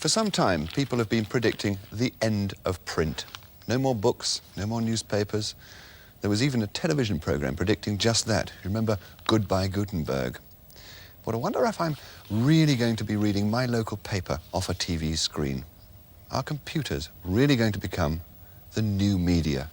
For some time, people have been predicting the end of print. No more books, no more newspapers. There was even a television program predicting just that. You remember Goodbye Gutenberg? But I wonder if I'm really going to be reading my local paper off a TV screen. Are computers really going to become the new media?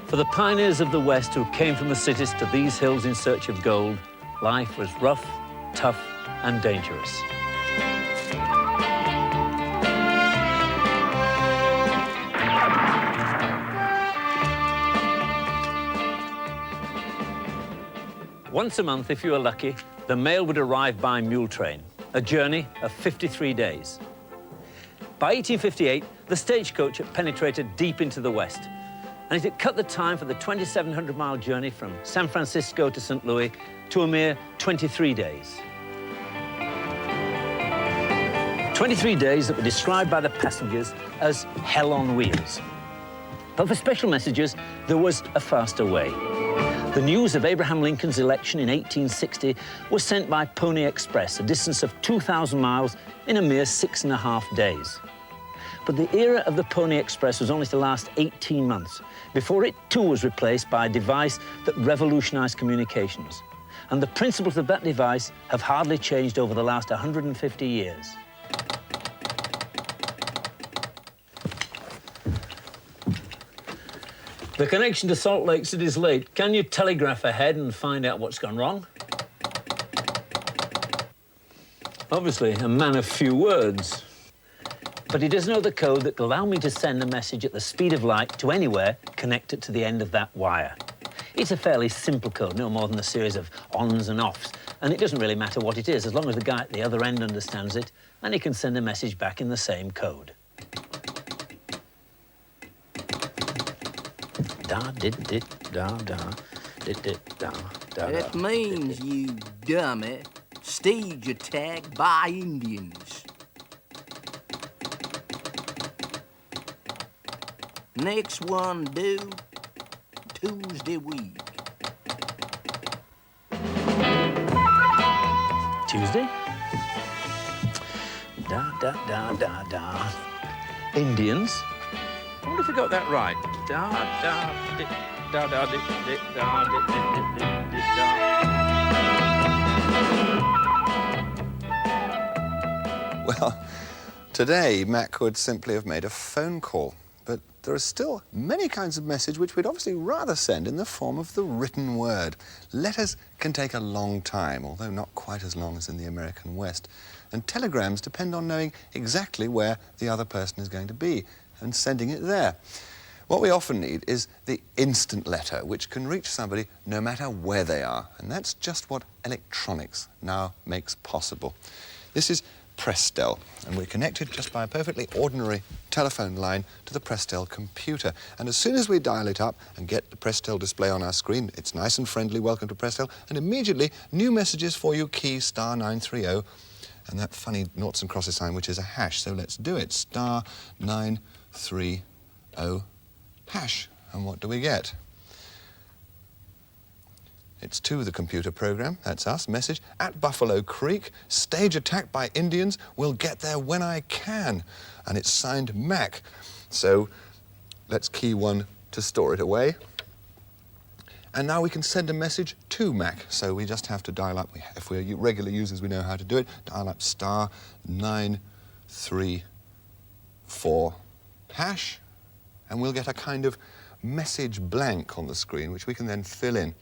For the pioneers of the West who came from the cities to these hills in search of gold, life was rough, tough, and dangerous. Once a month, if you were lucky, the mail would arrive by mule train, a journey of 53 days. By 1858, the stagecoach had penetrated deep into the West, and it had cut the time for the 2,700-mile journey from San Francisco to St. Louis to a mere 23 days. 23 days that were described by the passengers as hell on wheels. But for special messages, there was a faster way. The news of Abraham Lincoln's election in 1860 was sent by Pony Express, a distance of 2,000 miles in a mere 6.5 days. But the era of the Pony Express was only to last 18 months before it too was replaced by a device that revolutionized communications. And the principles of that device have hardly changed over the last 150 years. The connection to Salt Lake City is late. Can you telegraph ahead and find out what's gone wrong? Obviously, a man of few words. But he does know the code that will allow me to send a message at the speed of light to anywhere connected to the end of that wire. It's a fairly simple code, no more than a series of ons and offs, and it doesn't really matter what it is, as long as the guy at the other end understands it, and he can send a message back in the same code. That means, you dummy, stage attack by Indians. Next one due Tuesday week. Tuesday? Indians? I wonder if we got that right. Well, today, Mac could simply have made a phone call. But there are still many kinds of message which we'd obviously rather send in the form of the written word. Letters can take a long time, although not quite as long as in the American West. And telegrams depend on knowing exactly where the other person is going to be and sending it there. What we often need is the instant letter, which can reach somebody no matter where they are. And that's just what electronics now makes possible. This is Prestel, and we're connected just by a perfectly ordinary telephone line to the Prestel computer. And as soon as we dial it up and get the Prestel display on our screen, it's nice and friendly, welcome to Prestel, and immediately new messages for you, key star 930, and that funny noughts and crosses sign, which is a hash. So let's do it, star 930 hash. And what do we get? It's to the computer program, that's us, message, at Buffalo Creek, stage attack by Indians, will get there when I can. And it's signed Mac. So let's key 1 to store it away. And now we can send a message to Mac. So we just have to dial up, if we're regular users, we know how to do it, dial up star 934 hash, and we'll get a kind of message blank on the screen, which we can then fill in.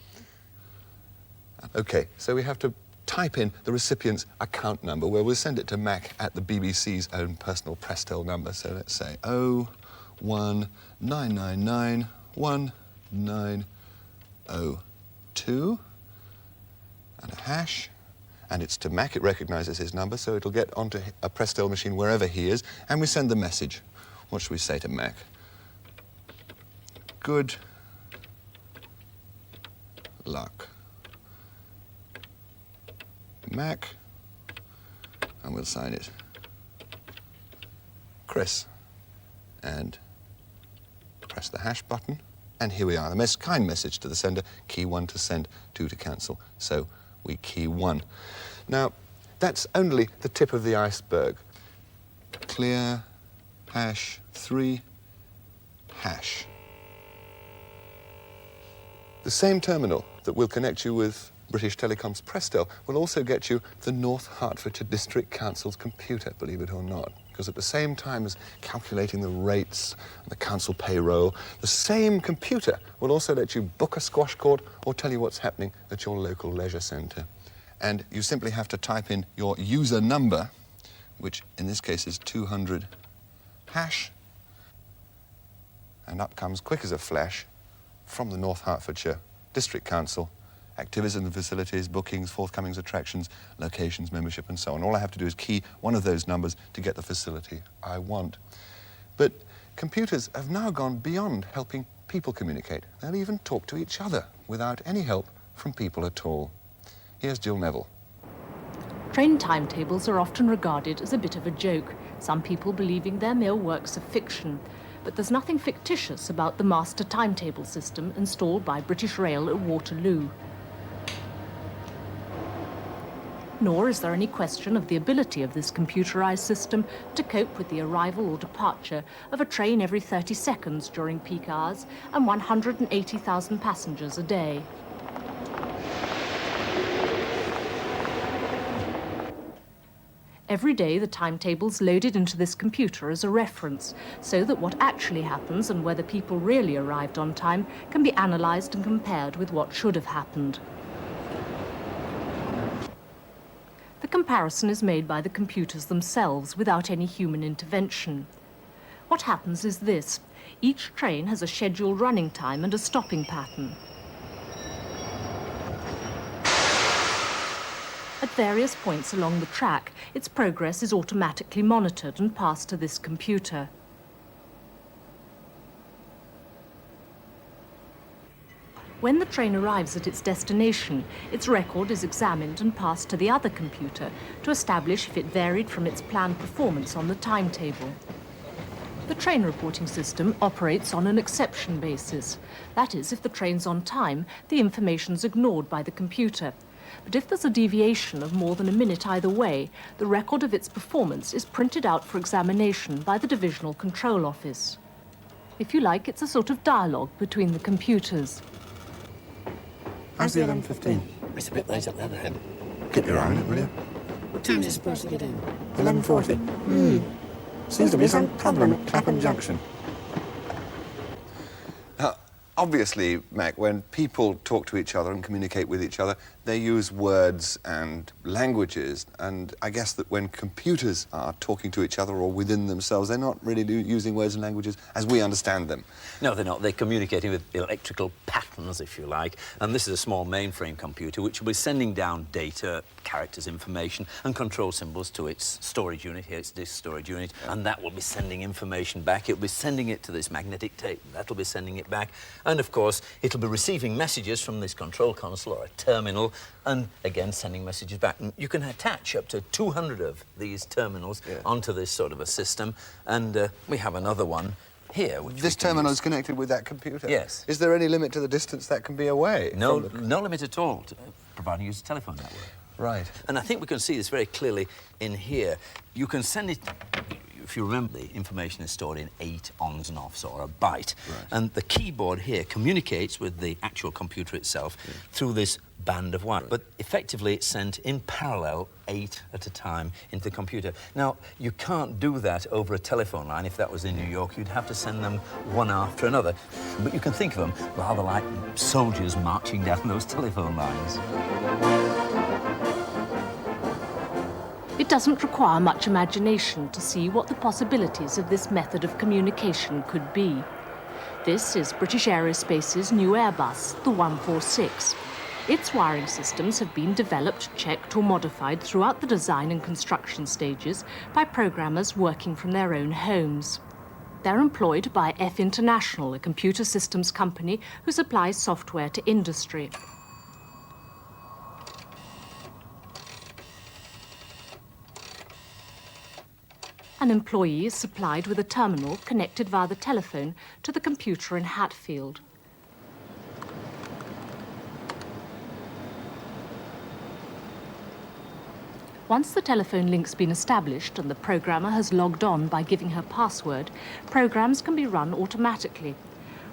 OK, so we have to type in the recipient's account number, where we'll send it to Mac at the BBC's own personal Prestel number. So let's say 019991902 and a hash. And it's to Mac, it recognises his number, so it'll get onto a Prestel machine wherever he is, and we send the message. What should we say to Mac? Good luck, Mac, and we'll sign it Chris, and press the hash button, and here we are. The kind message to the sender, key 1 to send, 2 to cancel. So we key 1. Now, that's only the tip of the iceberg. Clear, hash, 3, hash. The same terminal that will connect you with British Telecom's Prestel will also get you the North Hertfordshire District Council's computer, believe it or not. Because at the same time as calculating the rates and the council payroll, the same computer will also let you book a squash court or tell you what's happening at your local leisure centre. And you simply have to type in your user number, which in this case is 200 hash, and up comes quick as a flash from the North Hertfordshire District Council, activities and facilities, bookings, forthcomings, attractions, locations, membership, and so on. All I have to do is key one of those numbers to get the facility I want. But computers have now gone beyond helping people communicate. They'll even talk to each other without any help from people at all. Here's Jill Neville. Train timetables are often regarded as a bit of a joke, some people believing they're mere works of fiction. But there's nothing fictitious about the master timetable system installed by British Rail at Waterloo. Nor is there any question of the ability of this computerized system to cope with the arrival or departure of a train every 30 seconds during peak hours and 180,000 passengers a day. Every day, the timetable's loaded into this computer as a reference, so that what actually happens and whether people really arrived on time can be analysed and compared with what should have happened. The comparison is made by the computers themselves without any human intervention. What happens is this: each train has a scheduled running time and a stopping pattern. At various points along the track, its progress is automatically monitored and passed to this computer. When the train arrives at its destination, its record is examined and passed to the other computer to establish if it varied from its planned performance on the timetable. The train reporting system operates on an exception basis. That is, if the train's on time, the information's ignored by the computer. But if there's a deviation of more than a minute either way, the record of its performance is printed out for examination by the Divisional Control Office. If you like, it's a sort of dialogue between the computers. How's the 11:15? It's a bit late up there, then. Keep your eye on it, will you? What time is it supposed to get in? 11:40. Seems to be some problem at Clapham Junction. Now, obviously, Mac, when people talk to each other and communicate with each other, they use words and languages, and I guess that when computers are talking to each other or within themselves, they're not really using words and languages as we understand them. No, they're not. They're communicating with electrical patterns, if you like. And this is a small mainframe computer which will be sending down data, characters, information, and control symbols to its storage unit. Here it's disk storage unit. And that will be sending information back. It'll be sending it to this magnetic tape. That'll be sending it back. And, of course, it'll be receiving messages from this control console or a terminal, and, again, sending messages back. And you can attach up to 200 of these terminals onto this sort of a system. And we have another one here. Which this terminal is connected with that computer? Yes. Is there any limit to the distance that can be away? No, no limit at all, providing you use a telephone network. Right. And I think we can see this very clearly in here. You can send it, if you remember, the information is stored in 8 ons and offs, or a byte. Right. And the keyboard here communicates with the actual computer itself through this band of wire. But effectively, it's sent in parallel, 8 at a time, into the computer. Now, you can't do that over a telephone line. If that was in New York, you'd have to send them one after another. But you can think of them rather like soldiers marching down those telephone lines. It doesn't require much imagination to see what the possibilities of this method of communication could be. This is British Aerospace's new Airbus, the 146. Its wiring systems have been developed, checked or modified throughout the design and construction stages by programmers working from their own homes. They're employed by F International, a computer systems company who supplies software to industry. An employee is supplied with a terminal connected via the telephone to the computer in Hatfield. Once the telephone link's been established and the programmer has logged on by giving her password, programs can be run automatically.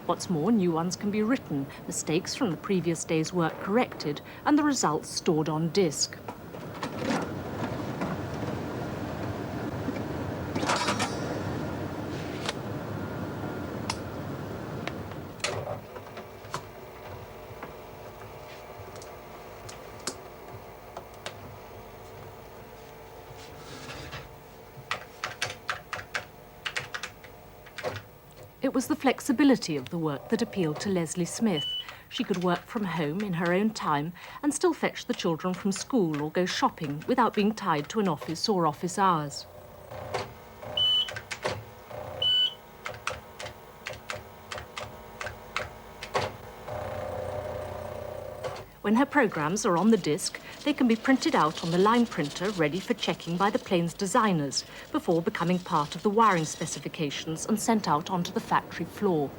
What's more, new ones can be written, mistakes from the previous day's work corrected, and the results stored on disk. It was the flexibility of the work that appealed to Leslie Smith. She could work from home in her own time and still fetch the children from school or go shopping without being tied to an office or office hours. When her programs are on the disk, they can be printed out on the line printer ready for checking by the plane's designers before becoming part of the wiring specifications and sent out onto the factory floor.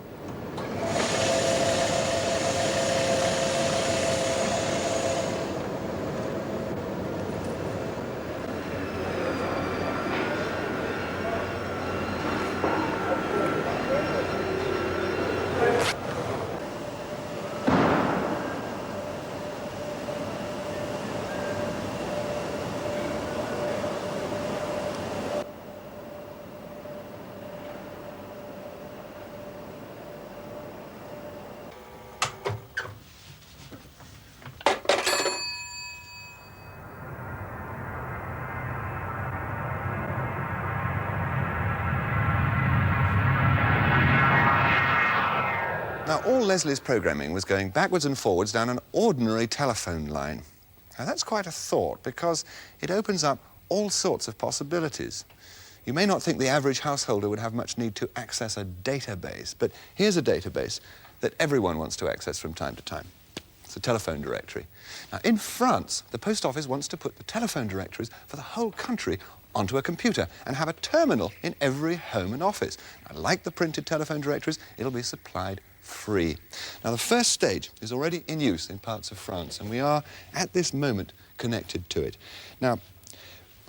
Now, all Leslie's programming was going backwards and forwards down an ordinary telephone line. Now, that's quite a thought, because it opens up all sorts of possibilities. You may not think the average householder would have much need to access a database, but here's a database that everyone wants to access from time to time. It's a telephone directory. Now, in France, the post office wants to put the telephone directories for the whole country onto a computer and have a terminal in every home and office. Now, like the printed telephone directories, it'll be supplied free. Now, the first stage is already in use in parts of France, and we are, at this moment, connected to it. Now,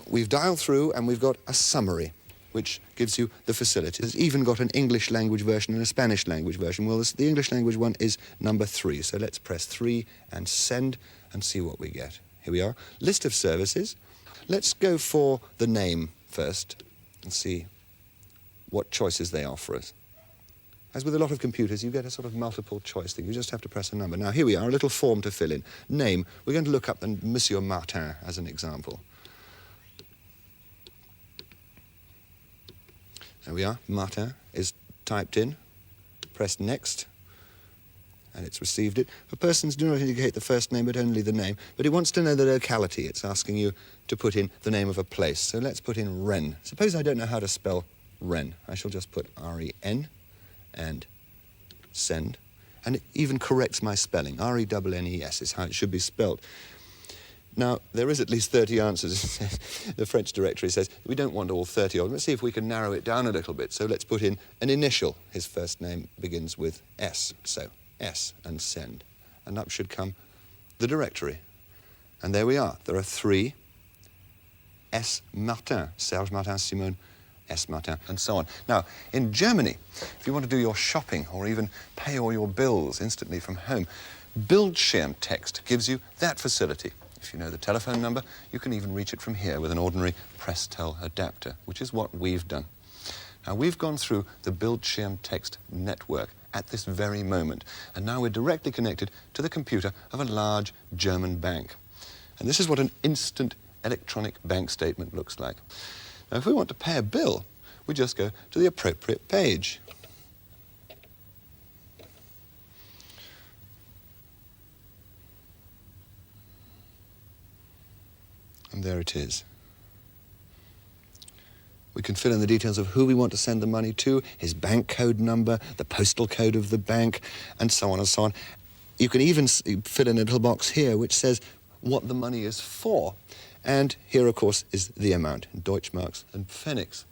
we've dialed through and we've got a summary, which gives you the facility. It's even got an English language version and a Spanish language version. Well, the English language one is number 3, so let's press 3 and send and see what we get. Here we are. List of services. Let's go for the name first and see what choices they offer us. As with a lot of computers, you get a sort of multiple choice thing. You just have to press a number. Now, here we are, a little form to fill in. Name. We're going to look up Monsieur Martin as an example. There we are. Martin is typed in. Press next. And it's received it. For persons, do not indicate the first name, but only the name. But it wants to know the locality. It's asking you to put in the name of a place. So let's put in Rennes. Suppose I don't know how to spell Rennes. I shall just put R-E-N and send. And it even corrects my spelling. R-E-N-N-E-S is how it should be spelled. Now, there is at least 30 answers. The French directory says we don't want all 30 of them. Let's see if we can narrow it down a little bit. So let's put in an initial. His first name begins with S. So S and send. And up should come the directory. And there we are. There are 3 S. Martin. Serge Martin, Simone S. Martin, and so on. Now, in Germany, if you want to do your shopping or even pay all your bills instantly from home, Bildschirm text gives you that facility. If you know the telephone number, you can even reach it from here with an ordinary press-tel adapter, which is what we've done. Now, we've gone through the Bildschirm text network at this very moment, and now we're directly connected to the computer of a large German bank. And this is what an instant electronic bank statement looks like. Now, if we want to pay a bill, we just go to the appropriate page. And there it is. We can fill in the details of who we want to send the money to, his bank code number, the postal code of the bank, and so on and so on. You can even fill in a little box here which says what the money is for. And here, of course, is the amount in Deutschmarks and Pfennigs.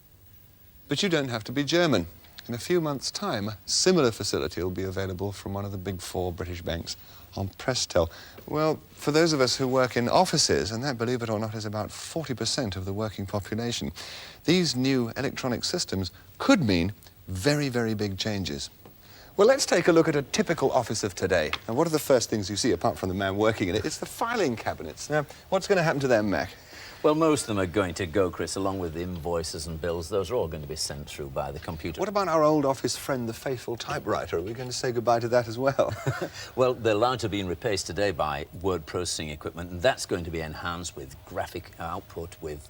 But you don't have to be German. In a few months' time, a similar facility will be available from one of the big 4 British banks on press-tel. Well, for those of us who work in offices, and that, believe it or not, is about 40% of the working population, these new electronic systems could mean very, very big changes. Well, let's take a look at a typical office of today. Now, what are the first things you see, apart from the man working in it? It's the filing cabinets. Now, what's going to happen to them, Mac? Well, most of them are going to go, Chris, along with invoices and bills. Those are all going to be sent through by the computer. What about our old office friend, the faithful typewriter? Are we going to say goodbye to that as well? Well, they're largely being replaced today by word processing equipment, and that's going to be enhanced with graphic output, with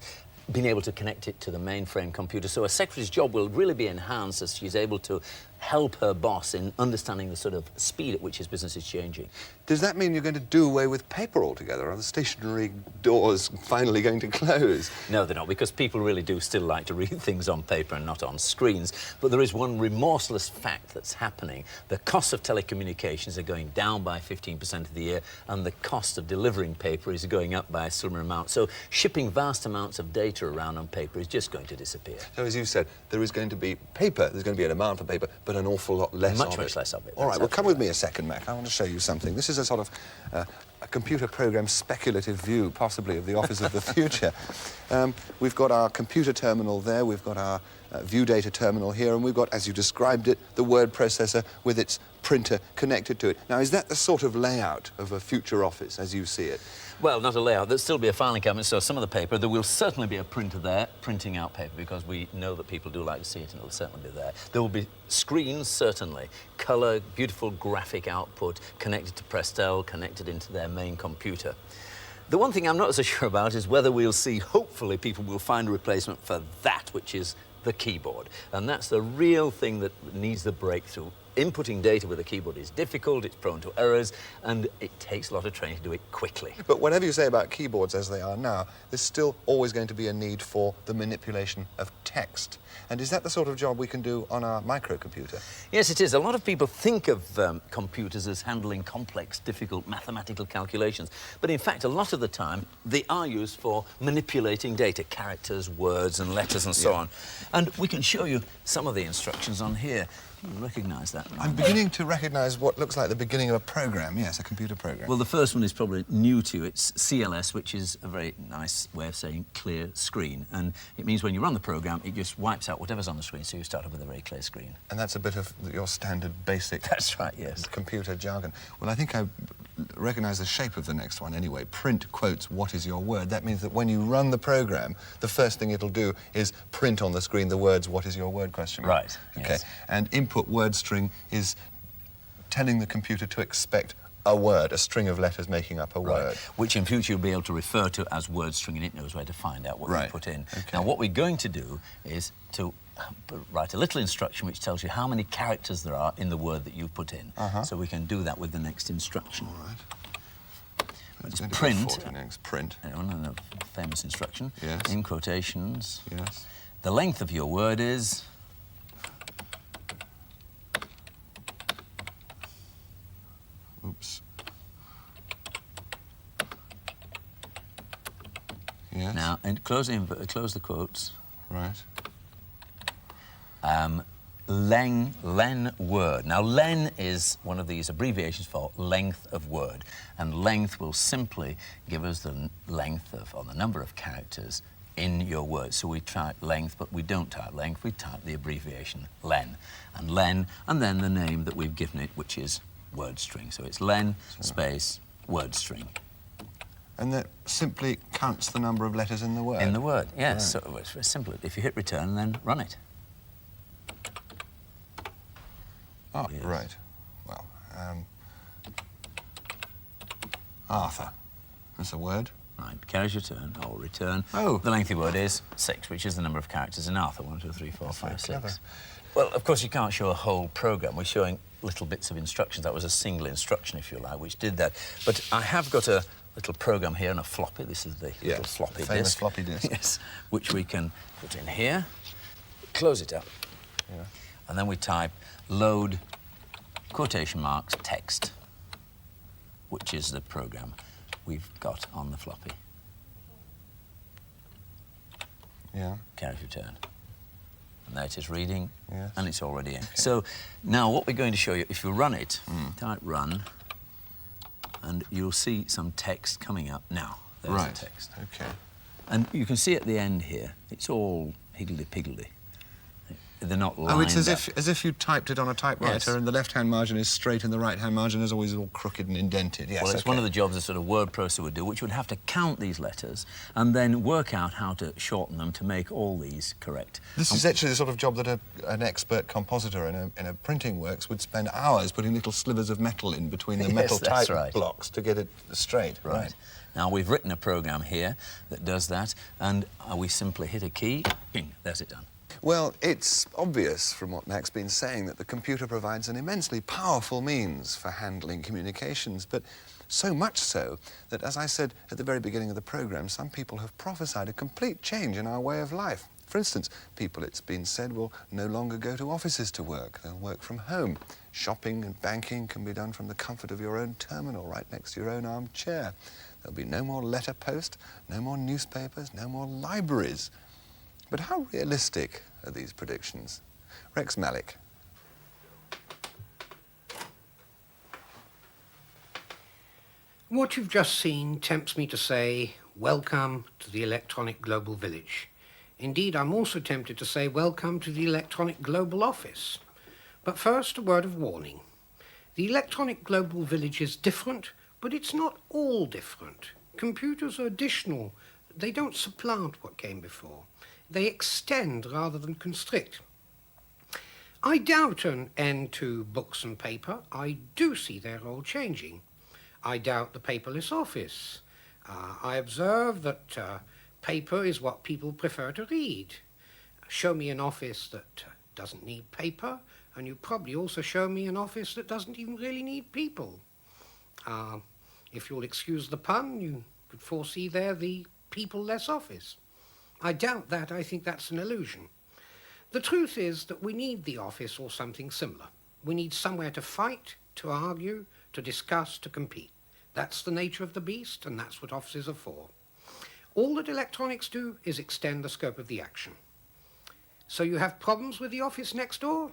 being able to connect it to the mainframe computer. So a secretary's job will really be enhanced as she's able to help her boss in understanding the sort of speed at which his business is changing. Does that mean you're going to do away with paper altogether? Are the stationery doors finally going to close? No, they're not, because people really do still like to read things on paper and not on screens. But there is one remorseless fact that's happening. The cost of telecommunications are going down by 15% of the year, and the cost of delivering paper is going up by a similar amount. So shipping vast amounts of data around on paper is just going to disappear. So, as you said, there is going to be paper, there's going to be a demand for paper, but an awful lot less of it. Much less of it. All right, well, come with me a second, Mac. I want to show you something. This is a sort of a computer program speculative view, possibly, of the office of the future. We've got our computer terminal there, we've got our view data terminal here, and we've got, as you described it, the word processor with its printer connected to it. Now, is that the sort of layout of a future office, as you see it? Well, not a layout. There'll still be a filing cabinet, so some of the paper, there will certainly be a printer there, printing out paper, because we know that people do like to see it, and it'll certainly be there. There will be screens, certainly, colour, beautiful graphic output, connected to press-tel, connected into their main computer. The one thing I'm not so sure about is whether we'll see, hopefully, people will find a replacement for that, which is the keyboard. And that's the real thing that needs the breakthrough. Inputting data with a keyboard is difficult, it's prone to errors, and it takes a lot of training to do it quickly. But whatever you say about keyboards as they are now, there's still always going to be a need for the manipulation of text. And is that the sort of job we can do on our microcomputer? Yes, it is. A lot of people think of computers as handling complex, difficult mathematical calculations. But in fact, a lot of the time, they are used for manipulating data, characters, words, and letters, and so on. And we can show you some of the instructions on here. You recognise that? I'm beginning to recognise what looks like the beginning of a program, yes, a computer program. Well, the first one is probably new to you. It's CLS, which is a very nice way of saying clear screen. And it means when you run the program, it just wipes out whatever's on the screen, so you start off with a very clear screen. And that's a bit of your standard basic... That's right, yes. ...computer jargon. Well, I think I recognise the shape of the next one anyway. Print quotes, what is your word? That means that when you run the program, the first thing it'll do is print on the screen the words, what is your word, question mark. Right, OK. yes. And input word string is telling the computer to expect a word, a string of letters making up a word. Which in future you'll be able to refer to as word string, and it knows where to find out what you put in. Okay. Now, what we're going to do is to write a little instruction which tells you how many characters there are in the word that you've put in. So we can do that with the next instruction. All right. It's print. Print. A famous instruction. Yes. In quotations. Yes. The length of your word is... Oops. Yes. Now, and close the quotes. Right. Len word. Now, len is one of these abbreviations for length of word, and length will simply give us the length of, or the number of characters in your word. So we type length, but we don't type length, we type the abbreviation len. And then the name that we've given it, which is word string. So it's len space word string. And that simply counts the number of letters in the word? In the word, yes. Right. So it's very simple. If you hit return, then run it. Oh, Yes. right. Well, Arthur. That's a word. Right, carries return, or return. Oh. The lengthy word is 6, which is the number of characters in Arthur. 1, 2, 3, 4, That's very 5, 6. clever. Well, of course, you can't show a whole programme. We're showing little bits of instructions. That was a single instruction, if you like, which did that. But I have got a little programme here and a floppy. This is the little floppy the famous disk. floppy disk. Yes, which we can put in here, close it up, and then we type load quotation marks text, which is the programme we've got on the floppy. Yeah. Carries return. And there it is reading, Yes. and it's already in. So now what we're going to show you, if you run it, type run, and you'll see some text coming up now. There's Right. the text. Okay. And you can see at the end here, it's all higgledy-piggledy. They're not lined Oh, it's up. as if you typed it on a typewriter, Yes. and the left-hand margin is straight and the right-hand margin is always all crooked and indented. Yes, Well, it's okay. one of the jobs a sort of word processor would do, which would have to count these letters and then work out how to shorten them to make all these correct. This is actually the sort of job that an expert compositor in a printing works would spend hours putting little slivers of metal in between the Yes, metal that's type right. blocks to get it straight. Right. Now, we've written a program here that does that, and we simply hit a key, bing, there's it done. Well, it's obvious from what Mac's been saying that the computer provides an immensely powerful means for handling communications, but so much so that, as I said at the very beginning of the programme, some people have prophesied a complete change in our way of life. For instance, people, it's been said, will no longer go to offices to work. They'll work from home. Shopping and banking can be done from the comfort of your own terminal, right next to your own armchair. There'll be no more letter post, no more newspapers, no more libraries. But how realistic are these predictions? Rex Malik. What you've just seen tempts me to say, welcome to the electronic global village. Indeed, I'm also tempted to say, welcome to the electronic global office. But first, a word of warning. The electronic global village is different, but it's not all different. Computers are additional. They don't supplant what came before. They extend rather than constrict. I doubt an end to books and paper. I do see their role changing. I doubt the paperless office. I observe that paper is what people prefer to read. Show me an office that doesn't need paper, and you probably also show me an office that doesn't even really need people. If you'll excuse the pun, you could foresee there the people-less office. I doubt that. I think that's an illusion. The truth is that we need the office or something similar. We need somewhere to fight, to argue, to discuss, to compete. That's the nature of the beast, and that's what offices are for. All that electronics do is extend the scope of the action. So you have problems with the office next door?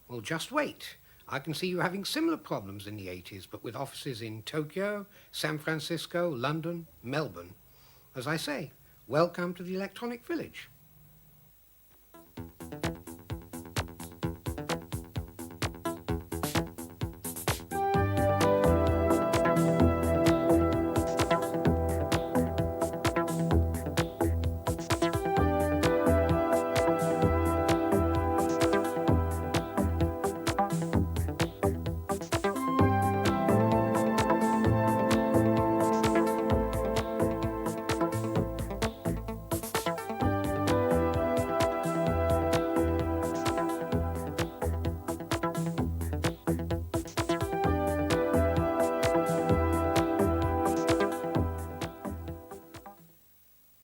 Well, just wait. I can see you having similar problems in the 80s, but with offices in Tokyo, San Francisco, London, Melbourne. As I say, welcome to the electronic village.